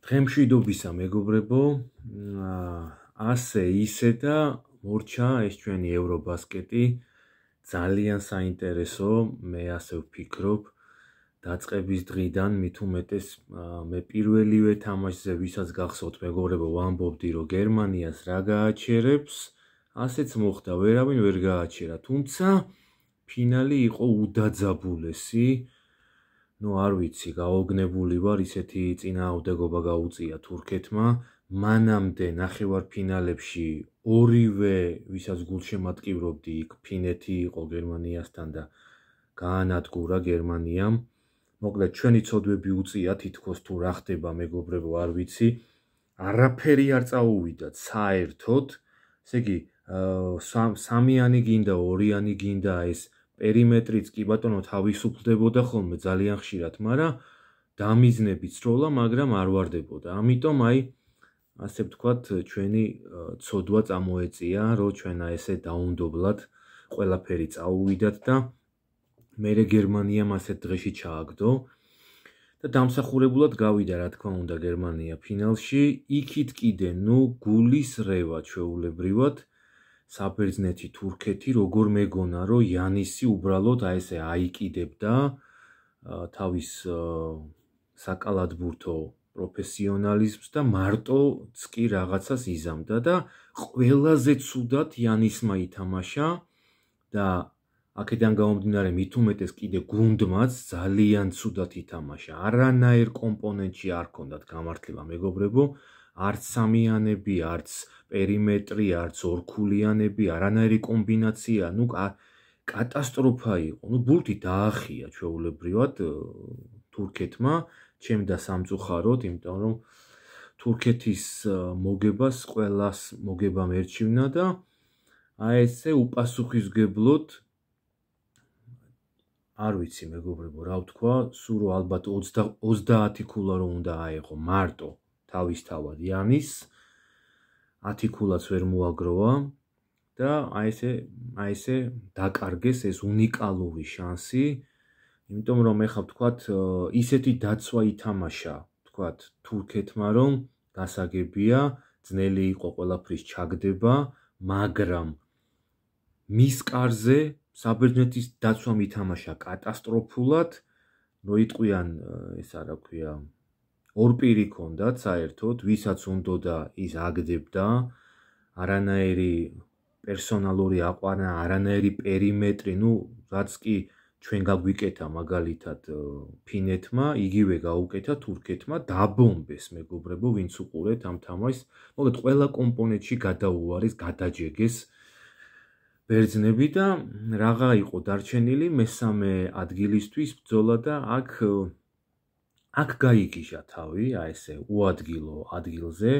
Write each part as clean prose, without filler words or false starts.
დღემშვიდობისა მეგობრებო, ასე ისე და მორჩა ეს ჩვენი ევრობასკეტი, ძალიან საინტერესო, მე ასე ვფიქრობ, დაწყების დღიდან მით უმეტეს მე პირველივე თამაშზე ვისაც გახსოვთ მეგობრებო, ვამბობდი რომ გერმანიას რა გააჩერებს, ასეც მოხდა, ვერავინ ვერ გააჩერა, თუმცა ფინალი იყო უდაძაბულესი. არ ვიცი, გაოგნებული ვარ, ისეთი წინააღმდეგობა გაუწია თურქეთმა. მანამდე ნახევარფინალებში ორივე, ვისაც გულშემატკივრობდი, იქ ფინეთი იყო გერმანიასთან და გაანადგურა გერმანიამ. მოკლედ, ჩვენი ცოდვები უწია თითქოს თუ რა ხდება, მეგობრებო, არ ვიცი. არაფერი არ წაუვიდათ საერთოდ. ესე იგი, სამიანი გინდა, ორიანი გინდა ეს პერიმეტრიც კი ბატონო თავისუფლდებოდა ხოლმე ძალიან ხშირად, მაგრამ დამიზნები ცროლა, მაგრამ არ ვარდებოდა. ამიტომ ასე ვთქვათ, ჩვენი ცოდვა წამოეწია, რომ ჩვენა ესე დაუნდობლად ყველაფერი წაუვიდათ და მერე გერმანიამ ასეთ დღეში ჩააგდო და დამსახურებულად გავიდა, რა თქმა უნდა, გერმანია ფინალში. იქით კიდე, გულის რევა ჩვეულებრივად. საბერძნეთი, თურქეთი, როგორ მეგონა, რომ იანისი უბრალოდ ესე აიკიდებდა თავის საკალათბურთო პროფესიონალიზმს და მარტოც კი რაღაცას იზამდა და ყველაზე ცუდად იანისმა ითამაშა და აქედან გამომდინარე მით უმეტეს კიდე გუნდმაც ძალიან ცუდად ითამაშა. არანაირ კომპონენტში არ ჰქონდათ გამართლება, მეგობრებო. არც სამიანები, არც პერიმეტრი, არც ორქულიანები, არანაირი კომბინაცია, კატასტროფა იყო. ბურთი დაახია ჩვეულებრივად თურქეთმა, ჩემდა სამწუხაროდ, იმიტომ რომ თურქეთის მოგებას ყველას მოგება მერჩივნა და ესე უპასუხისმგებლოდ არ ვიცი მეგობრებო, რა ვთქვა, სულ ალბათ 30 ქულა რომ უნდა აეღო მარტო თავისთავად იანის, 10 ქულაც ვერ მოაგროვა და ესე დაკარგეს ეს უნიკალური შანსი, იმიტომ რომ ეხლა ვთქვათ, ისეთი დაცვა ითამაშა, ვთქვათ, თურქეთმა, რომ გასაგებია, ძნელი იყო ყველაფრის ჩაგდება, მაგრამ მის კარზე საბერძნეთის დაცვამ ითამაშა კატასტროფულად, იტყვიან ეს რა ქვია, ორპირი ჰქონდათ საერთოდ, ვისაც უნდოდა ის აგდებდა, არანაირი პერსონალური აყვანა, არანაირი პერიმეტრი, რაც კი ჩვენ გაგვიკეთა მაგალითად ფინეთმა, იგივე გაუკეთა თურქეთმა, დაბომბეს მეგობრებო, ვინც უყურეთ ამ თამაშს, მოკლედ ყველა კომპონენტში გადაუარეს, გადაჯეგეს ბერძნები და რაღა იყო დარჩენილი მესამე ადგილისთვის ბრძოლა და აქ გაიგიჟა თავი, ესე უადგილო ადგილზე.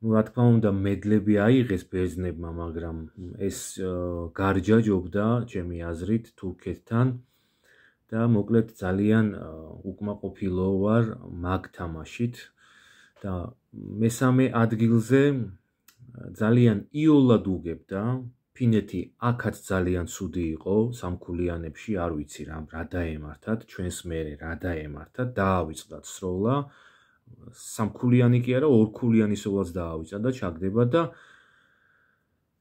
რა თქმა უნდა, მედლები აიღეს ბერძნებმა, მაგრამ ეს გარჯაჯობდა, ჩემი აზრით, თურქეთთან და მოკლედ ძალიან უკმაყოფილო ვარ მაგ თამაშით და მესამე ადგილზე ძალიან იოლად უგებდა. ფინეთი აქაც ძალიან ცუდი იყო სამქულიანებში, არ ვიცი რა დაემართათ, ჩვენს მერე რა დაემართათ, დაავიწყდათ სროლა. სამქულიანი კი არა, ორქულიანი სოლაც დაავიწყდა და ჩაგდება და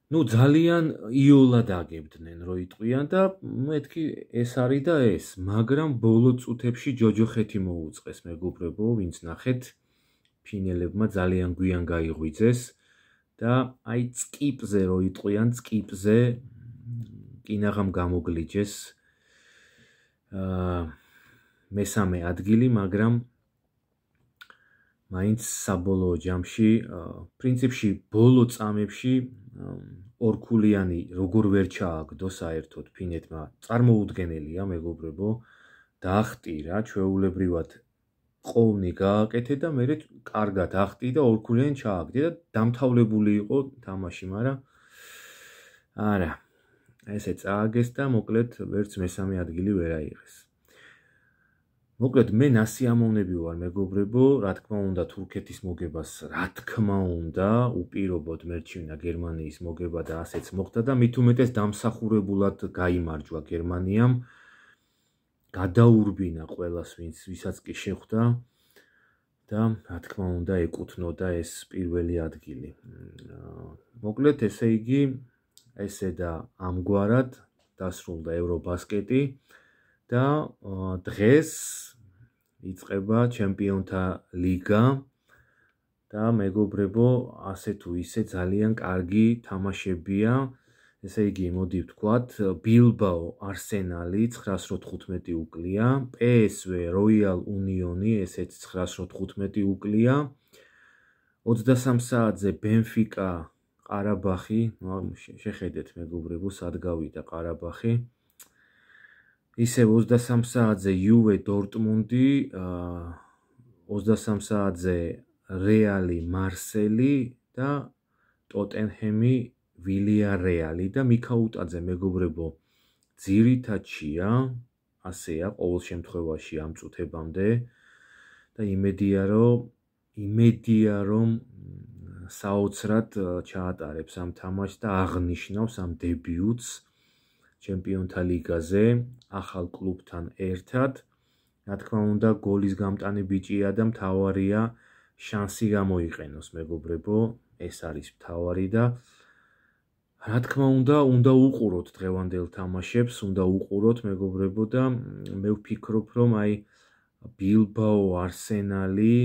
ძალიან იოლად აგებდნენ, რო იტყვიან და მეთქი ეს არის და ეს, მაგრამ ბოლო წუთებში ჯოჯოხეთი მოუწყეს, მეგობრებო, ვინც ნახეთ, ფინელებმა ძალიან გვიან გაიღვიძეს და წკიპზე რო იტყვიან, წკიპზე კინაღამ გამოგლიჯეს მესამე ადგილი, მაგრამ მაინც საბოლოო ჯამში, პრინციპში ბოლო წამებში ორქულიანი როგორ ვერ ჩააგდო საერთოდ ფინეთმა, წარმოუდგენელია მეგობრებო, დაახტირა ჩვეულებრივად ყოვნი გააკეთე და მერე კარგად ახტი და ორქულიანი ჩააგდე და დამთავრებული იყო თამაში, მაგრამ არა, ესე წააგეს და მოკლედ ვერც მესამე ადგილი ვერ აიღეს. მოკლედ მე ნასიამოვნები ვარ მეგობრებო, რა თქმა უნდა თურქეთის მოგებას, რა თქმა უნდა, უპირობოდ მერჩივნა გერმანიის მოგება და ასეც მოხდა და მით უმეტეს დამსახურებულად გაიმარჯვა და რა თქმა უნდა ეკუთვნოდა ეს პირველი ადგილი. მოკლედ ესე იგი ესე და ამგვარად დასრულდა ევრობასკეტი და დღეს იწყება ჩემპიონთა ლიგა და მეგობრებო, ასე თუ ისე ძალიან კარგი თამაშებია. ესე იგი, მოდი ვთქვათ, ბილბაო არსენალი 915 უკლია, PSV Royal Union-ი ესეც 915 უკლია, 23 საათზე ბენფიკა ყარაბახი, შეხედეთ მეგობრებო, სად გავიდა ყარაბახი. ისევ 23 საათზე Juve Dortmundi, 23 საათზე რეალი მარსელი და ტოტენჰემი ვილიარეალი და მიქაუტაძე მეგობრებო ძირითადშია, ასეა ყოველ შემთხვევაში ამ წუთებამდე და იმედია რომ საოცრად ჩაატარებს ამ თამაშს და აღნიშნავს ამ დებიუტს ჩემპიონთა ლიგაზე ახალ კლუბთან ერთად. რა თქმა უნდა, გოლის გამტანი ბიჭია და მთავარია შანსი გამოიყენოს მეგობრებო, ეს არის მთავარი და რა თქმა უნდა უყუროთ დღევანდელ თამაშებს, უნდა უყუროთ მეგობრებო და მე ვფიქრობ რომ აი ბილბაო არსენალი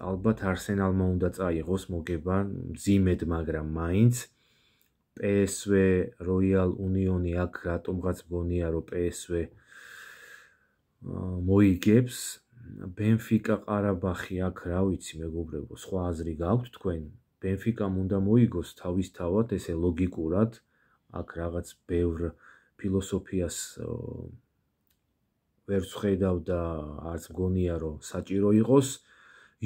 ალბათ არსენალმა უნდა წაიღოს მოგება მძიმედ, მაგრამ მაინც PSV Royal Union-ი აქ რატომღაც მგონია რომ PSV მოიგებს. ბენფიკა ყარაბახი აქ რა ვიცი მეგობრებო, სხვა აზრი გაქვთ თქვენ? ბენფიკამ უნდა მოიგოს თავისთავად, ესე ლოგიკურად, აქ რაღაც ბევრ ფილოსოფიას ვერ ვხედავ და არც მგონია რომ საჭირო იყოს.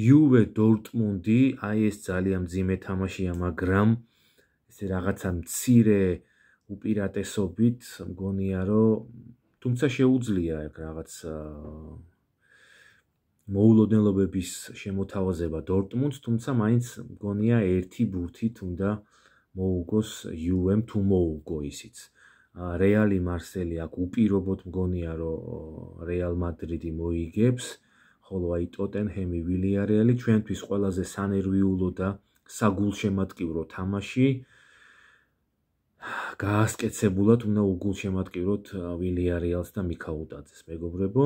Juve Dortmundi, აი ეს ძალიან მძიმე თამაშია, მაგრამ ესე რაღაცა მცირე უპირატესობით მგონია რომ თუმცა შეუძლია აქ რაღაც მოულოდნელობების შემოთავაზება დორტმუნდს, თუმცა მაინც მგონია ერთი ბურთით უნდა მოუგოს Juve-მ თუ მოუგო ისიც. რეალი მარსელი აქ უპირობოდ მგონია რომ რეალ მადრიდი მოიგებს, ხოლო აი ტოტენჰემი ვილიარეალი ჩვენთვის ყველაზე სანერვიულო და საგულშემატკივრო თამაში. გაასკეცებულად უნდა უგულშემატკივროთ ვილიარეალს და მიქაუტაძეს მეგობრებო.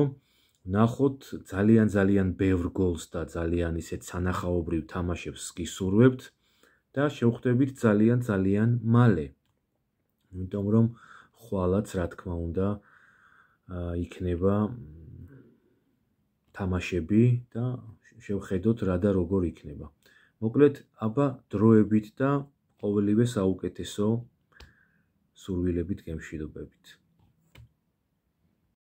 ნახოთ ძალიან ბევრ გოლს და ძალიან ისეთ სანახაობრივ თამაშებს გისურვებთ და შევხვდებით ძალიან მალე. იმიტომ რომ ხვალაც რა თქმა უნდა იქნება თამაშები და შევხედოთ რა და როგორ იქნება. მოკლედ, აბა დროებით და ყოველივე საუკეთესო სურვილებით გემშვიდობებით.